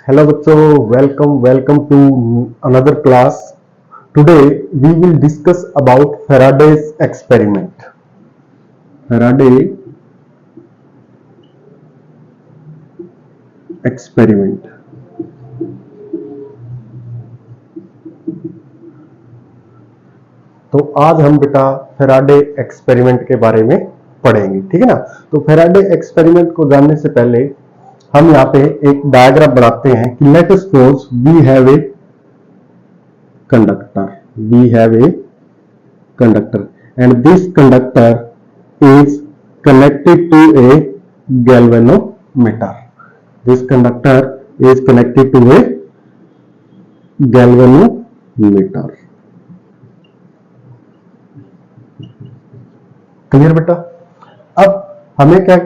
Hello बच्चों, welcome to another class. Today we will discuss about Faraday's experiment. Faraday experiment. तो आज हम बेटा फेराडे एक्सपेरिमेंट के बारे में पढ़ेंगे, ठीक है ना। तो फेराडे एक्सपेरिमेंट को जानने से पहले हम यहाँ पे एक डायग्राम बनाते हैं कि let us suppose we have a conductor and this conductor is connected to a galvanometer. This conductor is connected to a galvanometer. Clear बेटा। अब हमने क्या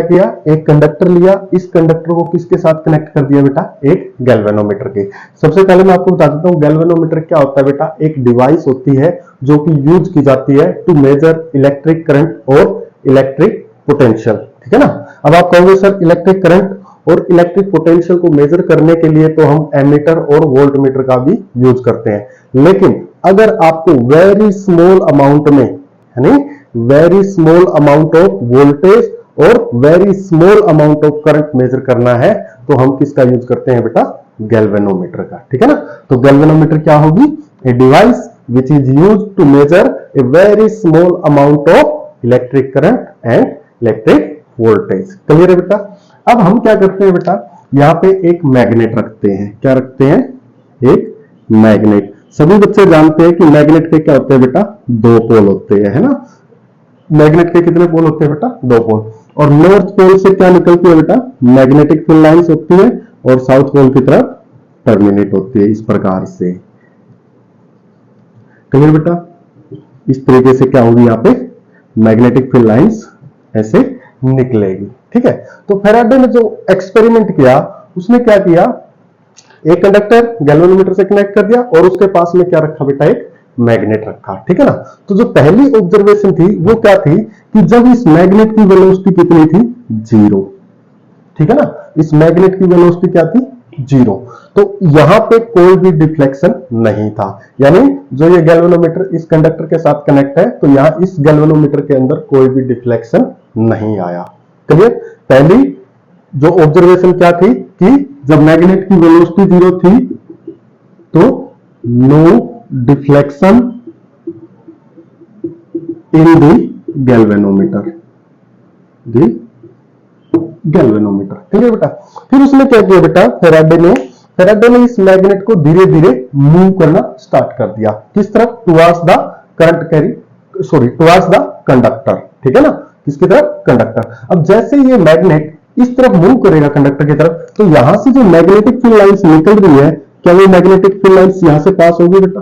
किया, एक कंडक्टर लिया, इस कंडक्टर को किसके साथ कनेक्ट कर दिया बेटा, एक गैल्वेनोमीटर के। सबसे पहले मैं आपको बता देता हूं गैल्वेनोमीटर क्या होता है बेटा। एक डिवाइस होती है जो कि यूज की जाती है टू मेजर इलेक्ट्रिक करंट और इलेक्ट्रिक पोटेंशियल, ठीक है ना। अब आप कहोगे सर इलेक्ट्रिक करंट और इलेक्ट्रिक पोटेंशियल को मेजर करने के लिए तो हम एमीटर और वोल्टमीटर का भी यूज करते हैं, लेकिन अगर आपको वेरी स्मॉल अमाउंट में, यानी very small amount of voltage और very small amount of current measure करना है तो हम किसका यूज करते हैं बेटा, गैल्वेनोमीटर का, ठीक है ना। तो गैल्वेनोमीटर क्या होगी, a device which is use to measure a very small amount of electric current and electric voltage. Clear है बेटा। अब हम क्या करते हैं बेटा, यहाँ पे एक मैग्नेट रखते हैं। क्या रखते हैं, एक मैग्नेट। सभी बच्चे जानते हैं कि मैग्नेट के क्या होते हैं बेटा, दो पोल होते हैं, है ना। मैग्नेट के कितने पोल होते हैं बेटा, दो पोल। और नॉर्थ पोल से क्या निकलती है बेटा, मैग्नेटिक फील्ड लाइंस होती है और साउथ पोल की तरफ टर्मिनेट होती है, इस प्रकार से। क्लियर बेटा। इस तरीके से क्या होगी, यहाँ पे मैग्नेटिक फील्ड लाइंस ऐसे निकलेगी, ठीक है। तो फैराडे ने जो एक्सपेरिमेंट किया उसने क्या किया, एक कंडक्टर गैल्वेनोमीटर से कनेक्ट कर दिया और उसके पास में क्या रखा बेटा, एक मैग्नेट रखा, ठीक है ना। तो जो पहली ऑब्जर्वेशन थी वो क्या थी कि जब इस मैग्नेट की वेलोसिटी कितनी थी, जीरो, ठीक है ना। इस मैग्नेट की वेलोसिटी क्या थी, जीरो। तो यहां पे कोई भी डिफ्लेक्शन नहीं था, यानी जो ये गैल्वेनोमीटर इस कंडक्टर के साथ कनेक्ट है तो यहां इस गैल्वेनोमीटर के अंदर कोई भी डिफ्लेक्शन नहीं आया। क्लियर। पहली जो ऑब्जर्वेशन क्या थी कि जब मैग्नेट की वेलोसिटी जीरो थी तो no deflection in the galvanometer, ठीक है बेटा। फिर उसने क्या किया बेटा, फेराडे ने इस मैग्नेट को धीरे धीरे मूव करना स्टार्ट कर दिया, किस तरफ, towards the towards the conductor, ठीक है ना, किसकी तरफ, कंडक्टर। अब जैसे ये मैग्नेट इस तरफ मूव करेगा कंडक्टर की तरफ, तो यहां से जो मैग्नेटिक फील्ड लाइंस निकल रही है, क्या वो मैग्नेटिक फील्ड लाइंस यहां से पास होगी बेटा,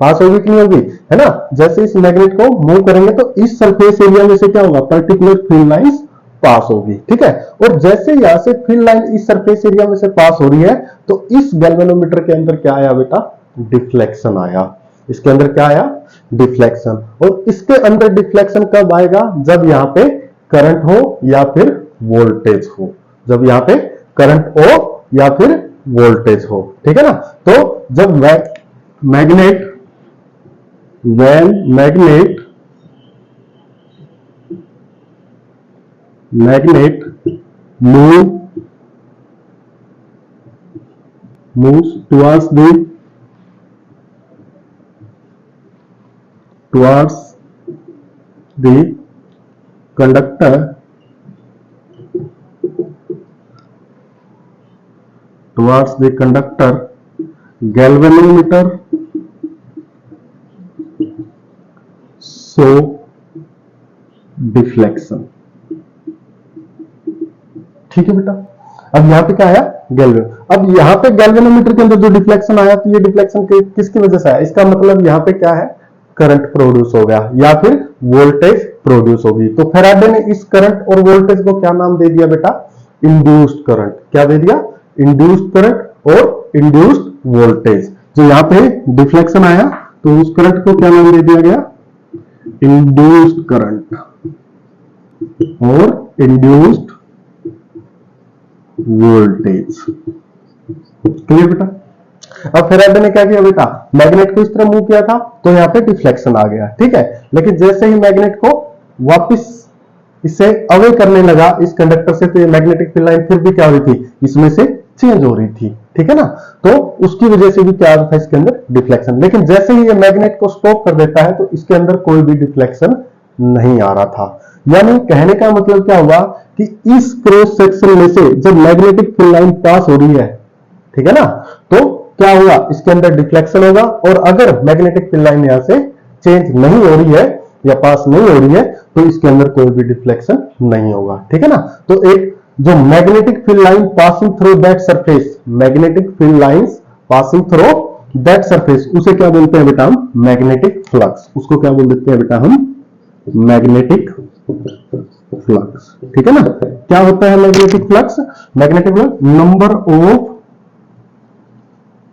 पास होगी कि नहीं होगी, है ना। जैसे इस मैग्नेट को मूव करेंगे तो इस सरफेस एरिया में से क्या होगा, पर्टिकुलर फील्ड लाइंस पास होगी, ठीक है। और जैसे यहां से फील्ड लाइन इस सरफेस एरिया में से पास हो रही है तो इस गैल्वेनोमीटर के अंदर क्या आया बेटा, डिफ्लेक्शन आया। इसके अंदर क्या आया, डिफ्लेक्शन। और इसके अंदर डिफ्लेक्शन कब आएगा, जब यहां पे करंट हो या फिर वोल्टेज हो, जब यहां पे करंट हो या फिर वोल्टेज हो, ठीक है ना। तो जब magnet moves towards the conductor, galvanometer show deflection, ठीक है बेटा। अब यहां पे क्या आया, अब यहां पे गैल्वेनोमीटर के अंदर जो डिफ्लेक्शन आया तो ये डिफ्लेक्शन किसकी वजह से आया, इसका मतलब यहां पे क्या है, करंट प्रोड्यूस हो गया या फिर वोल्टेज प्रोड्यूस होगी। तो फेराडे ने इस करंट और वोल्टेज को क्या नाम दे दिया बेटा, इंड्यूस्ड करंट। क्या दे दिया, इंड्यूस्ड करंट और इंड्यूस्ड वोल्टेज। जो यहां पे डिफ्लेक्शन आया तो उस करंट को क्या नाम दे दिया गया, इंड्यूस्ड करंट और इंड्यूस्ड वोल्टेज। क्लियर बेटा। अब फेराडे ने क्या किया बेटा, मैग्नेट को इस तरह मूव किया था तो यहाँ पे डिफ्लेक्शन आ गया, ठीक है। लेकिन जैसे ही मैग्नेट को वापस इसे अवे करने लगा इस कंडक्टर से, तो ये मैग्नेटिक फील्ड लाइन फिर भी क्या हो रही थी, इसमें से चेंज हो रही थी, ठीक है ना। तो उसकी वजह से भी क्या था इसके अंदर डिफ्लेक्शन। लेकिन जैसे ही ये मैग्नेट को स्टॉप कर देता है तो इसके अंदर कोई भी डिफ्लेक्शन नहीं आ रहा था। यानी कहने का मतलब क्या हुआ कि इस क्रॉस सेक्शन में से जब मैग्नेटिक फील्ड लाइन पास हो रही है, ठीक है ना, तो क्या हुआ, इसके अंदर डिफ्लेक्शन होगा। और अगर मैग्नेटिक फील्ड लाइन यहां से चेंज नहीं हो रही है या पास नहीं हो रही है तो इसके अंदर कोई भी डिफ्लेक्शन नहीं होगा, ठीक है ना। तो एक जो magnetic field line passing through that surface, magnetic field lines passing through that surface, उसे क्या बोलते हैं बेटा हम, मैग्नेटिक फ्लक्स। उसको क्या बोल देते हैं बेटा हम, मैग्नेटिक फ्लक्स, ठीक है ना। क्या होता है magnetic flux, magnetic flux number of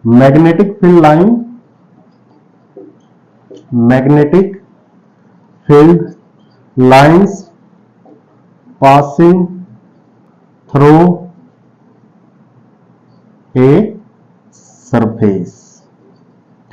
magnetic field line, magnetic field lines passing through a surface,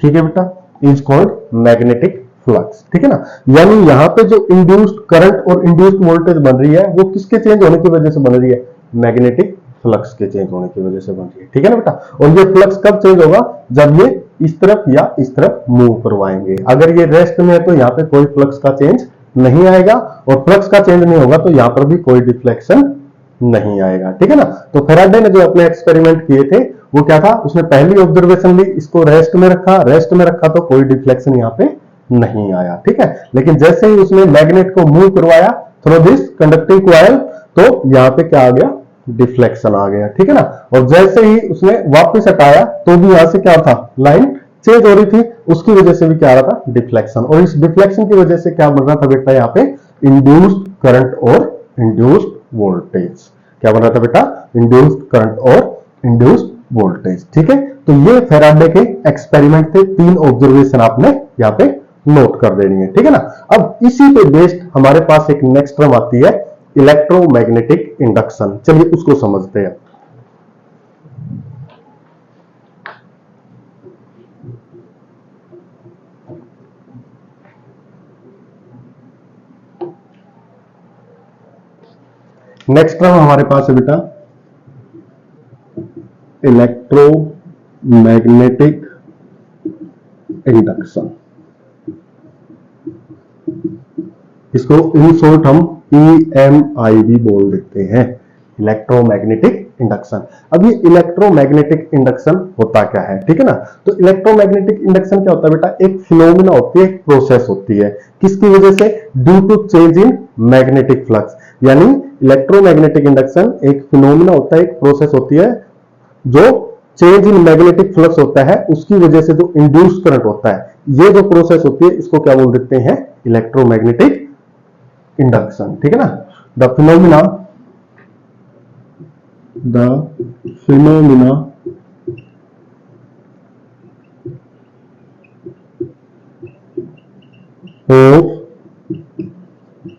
ठीक है बेटा, इज कॉल्ड मैग्नेटिक फ्लक्स, ठीक है ना। यानी यहां पे जो इंड्यूस्ड करंट और इंड्यूस्ड वोल्टेज बन रही है वो किसके चेंज होने की वजह से बन रही है, मैग्नेटिक फ्लक्स के चेंज होने की वजह से बन रही है, ठीक है ना बेटा। और ये फ्लक्स कब चेंज होगा, जब ये इस तरफ या इस तरफ मूव करवाएंगे। अगर ये रेस्ट में है तो यहाँ पे कोई फ्लक्स का चेंज नहीं आएगा, और फ्लक्स का चेंज नहीं होगा तो यहां पर भी कोई डिफ्लेक्शन नहीं आएगा, ठीक है ना। तो फेराडे ने जो अपने एक्सपेरिमेंट किए थे वो क्या था, उसने पहली ऑब्जर्वेशन ली, इसको रेस्ट में रखा, रेस्ट में रखा तो कोई डिफ्लेक्शन यहाँ पे नहीं आया, ठीक है। लेकिन जैसे ही उसने मैग्नेट को मूव करवाया थ्रू दिस कंडक्टिंग कॉइल तो यहाँ पे क्या आ गया, डिफ्लेक्शन आ गया, ठीक है ना। और जैसे ही उसने वापस हटाया तो भी यहां से क्या था, लाइन चेंज हो रही थी, उसकी वजह से भी क्या आ रहा था, डिफ्लेक्शन। और इस डिफ्लेक्शन की वजह से क्या बन रहा था बेटा, यहाँ पे इंड्यूस्ड करंट और इंड्यूस्ड वोल्टेज। क्या बन रहा था बेटा, इंड्यूस्ड करंट और इंड्यूस्ड वोल्टेज, ठीक है। तो ये फेराडे के एक्सपेरिमेंट थे, 3 ऑब्जर्वेशन आपने यहाँ पे नोट कर देनी है, ठीक है ना। अब इसी पे बेस्ड हमारे पास एक नेक्स्ट टर्म आती है इलेक्ट्रोमैग्नेटिक इंडक्शन। चलिए उसको समझते हैं। नेक्स्ट टर्म हमारे पास है बेटा इलेक्ट्रोमैग्नेटिक इंडक्शन। इसको इन शॉर्ट हम EMI भी बोल देते हैं, इलेक्ट्रोमैग्नेटिक इंडक्शन। अब ये इलेक्ट्रोमैग्नेटिक इंडक्शन होता क्या है, ठीक है ना। तो इलेक्ट्रोमैग्नेटिक इंडक्शन क्या होता है बेटा, एक फिनोमिना होती है, एक प्रोसेस होती है, किसकी वजह से, due to change in magnetic flux. यानी इलेक्ट्रोमैग्नेटिक इंडक्शन एक फिनोमिना होता है, एक प्रोसेस होती है जो चेंज इन मैग्नेटिक फ्लक्स होता है, उसकी वजह से जो इंड्यूस करंट होता है, ये जो प्रोसेस होती है इसको क्या बोल देते हैं, इलेक्ट्रोमैग्नेटिक इंडक्शन, ठीक है ना। The phenomena of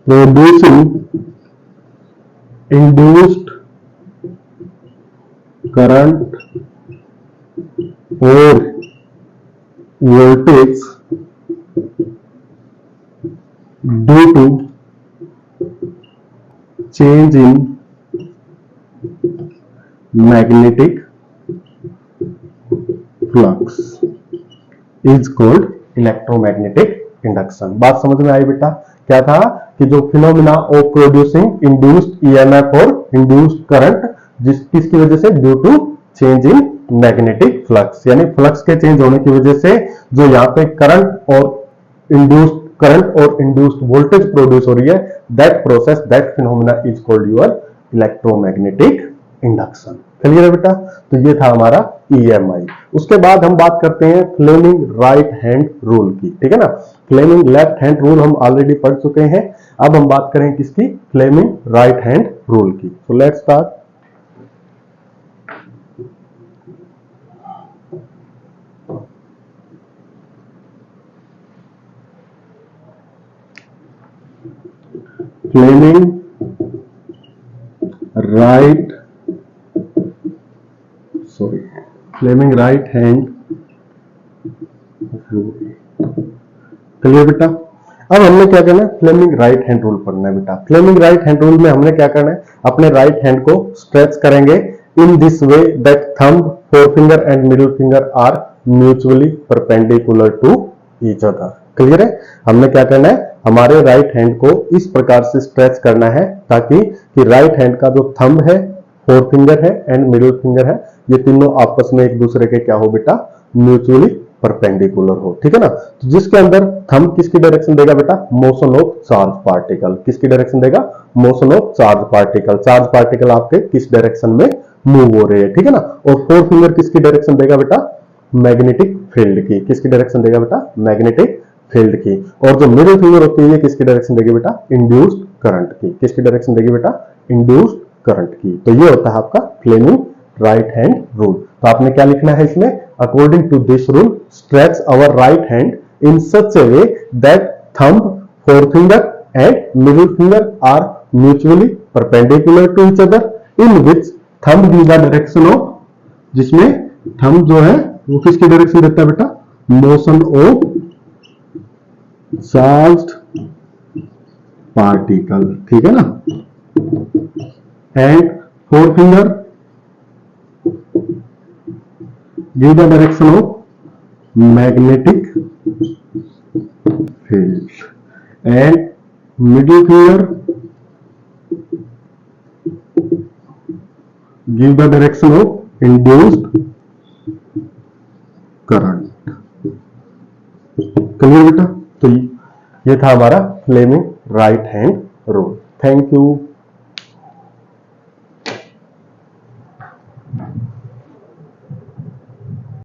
producing induced current और voltage due to change in magnetic flux is called electromagnetic induction. बात समझ में आई बेटा, क्या था कि जो phenomena of producing induced EMF और इंड्यूस्ड करंट, किसकी वजह से, due to change in magnetic flux, यानी फ्लक्स के चेंज होने की वजह से जो यहाँ पे करंट और इंड्यूस्ड वोल्टेज प्रोड्यूस हो रही है, that process, that phenomena is called your electromagnetic induction. Clear है बेटा। तो ये था हमारा EMI। उसके बाद हम बात करते हैं फ्लेमिंग राइट हैंड रूल की, ठीक है ना। फ्लेमिंग लेफ्ट हैंड रूल हम ऑलरेडी पढ़ चुके हैं, अब हम बात करें किसकी, फ्लेमिंग राइट हैंड रूल की। So let's start. Fleming right Fleming right hand. Clear बेटा। अब हमने क्या करना है, फ्लेमिंग राइट हैंड रूल पढ़ना है बेटा। फ्लेमिंग राइट हैंड रूल में हमने क्या करना है, अपने राइट हैंड को स्ट्रेच करेंगे in this way that thumb, forefinger and middle finger are mutually perpendicular to each other. Clear है। हमने क्या करना है, हमारे राइट हैंड को इस प्रकार से स्ट्रेच करना है ताकि कि राइट हैंड का जो थंब है, फोरफिंगर है एंड मिडिल फिंगर है, ये तीनों आपस में एक दूसरे के क्या हो बेटा, म्यूचुअली परपेंडिकुलर हो। ठीक है ना। तो जिसके अंदर थंब किसकी डायरेक्शन देगा बेटा, मोशन ऑफ चार्ज पार्टिकल। किसकी डायरेक्शन देगा, motion of charge particle. Charge particle आपके किस डायरेक्शन में मूव हो रहे हैं। ठीक है ना। और फोर फिंगर किसकी डायरेक्शन देगा बेटा, मैग्नेटिक फील्ड की। किसकी डायरेक्शन देगा बेटा, मैग्नेटिक फील्ड की। और जो मिडिल फिंगर होती है ये किसकी डायरेक्शन देगी बेटा, इंड्यूस्ड करंट की। किसकी डायरेक्शन देगी बेटा, इंड्यूस्ड करंट की। तो ये होता है आपका फ्लेमिंग राइट हैंड रूल। तो आपने क्या लिखना है इसमें, according to this rule stretch our right hand in such a way that thumb, forefinger and middle finger are mutually perpendicular to each other, in which thumb gives the direction of, जिसमें thumb जो है वो किसकी direction देता है बेटा, motion of charged particle. ठीक है ना। And four finger give the direction of magnetic field and middle finger give the direction of induced current. Clear बेटा। तो ये था हमारा Fleming right hand rule. Thank you.